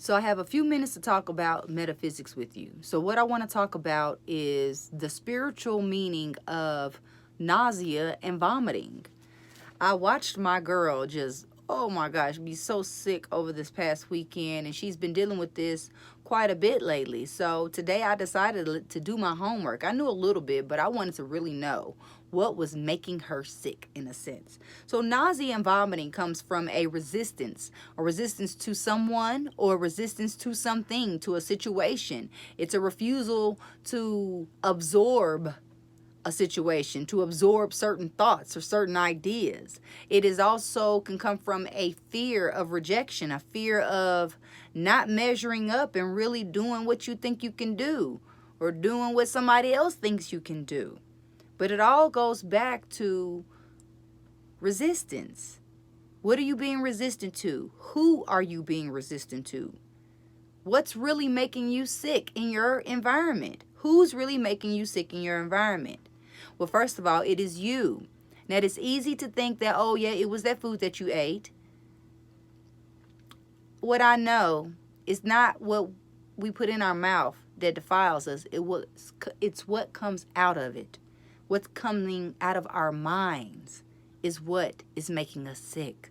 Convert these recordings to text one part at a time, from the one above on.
So I have a few minutes to talk about metaphysics with you. So what I want to talk about is the spiritual meaning of nausea and vomiting. I watched my girl just, oh my gosh, be so sick over this past weekend, and she's been dealing with this quite a bit lately. So today I decided to do my homework. I knew a little bit, but I wanted to really know what was making her sick in a sense. So nausea and vomiting comes from a resistance to someone or resistance to something, to a situation. It's a refusal to absorb a situation, to absorb certain thoughts or certain ideas. It is also can come from a fear of rejection, a fear of not measuring up and really doing what you think you can do or doing what somebody else thinks you can do. But it all goes back to resistance. What are you being resistant to? Who are you being resistant to? What's really making you sick in your environment? Who's really making you sick in your environment? Well, first of all, it is you. Now, it's easy to think that, oh, yeah, it was that food that you ate. What I know is not what we put in our mouth that defiles us. It's what comes out of it. What's coming out of our minds is what is making us sick.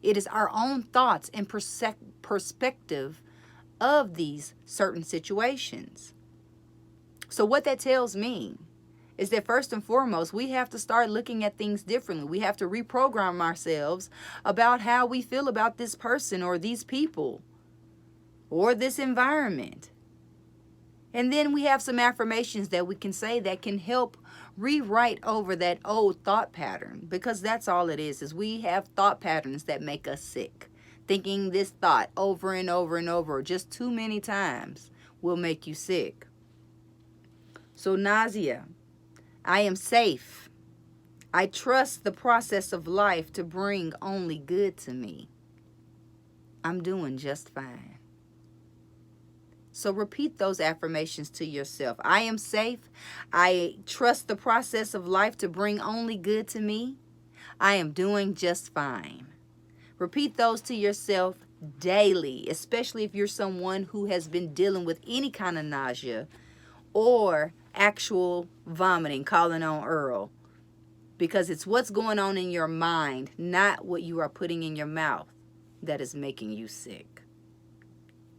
It is our own thoughts and perspective of these certain situations. So what that tells me is that first and foremost, we have to start looking at things differently. We have to reprogram ourselves about how we feel about this person or these people or this environment. And then we have some affirmations that we can say that can help rewrite over that old thought pattern, because that's all it is we have thought patterns that make us sick. Thinking this thought over and over and over just too many times will make you sick. So nausea. I am safe. I trust the process of life to bring only good to me. I'm doing just fine. So repeat those affirmations to yourself. I am safe. I trust the process of life to bring only good to me. I am doing just fine. Repeat those to yourself daily, especially if you're someone who has been dealing with any kind of nausea or actual vomiting, calling on Earl. Because it's what's going on in your mind, not what you are putting in your mouth, that is making you sick.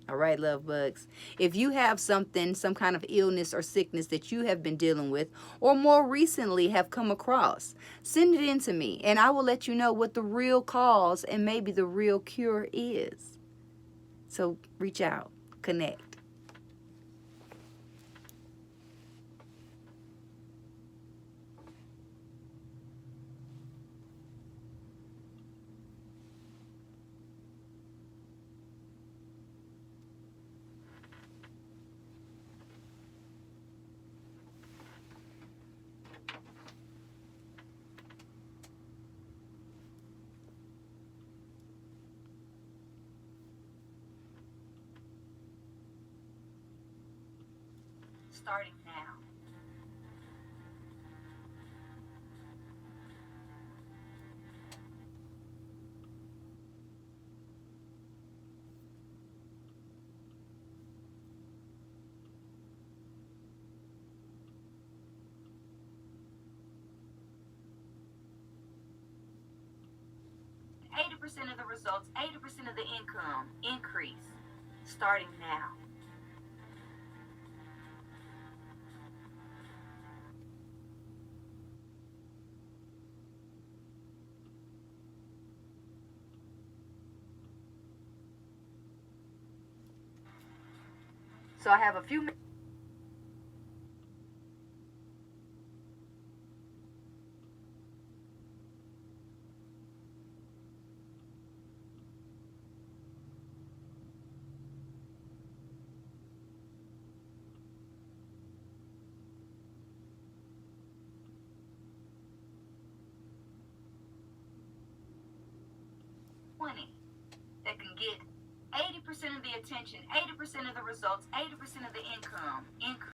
All right, love bugs. If you have some kind of illness or sickness that you have been dealing with, or more recently have come across, send it in to me, and I will let you know what the real cause and maybe the real cure is. So reach out, connect. Starting now. % of the results, 80% of the income increase. Starting now. So I have a few minutes. That can get 80% of the attention, 80% of the results, 80% of the income increase.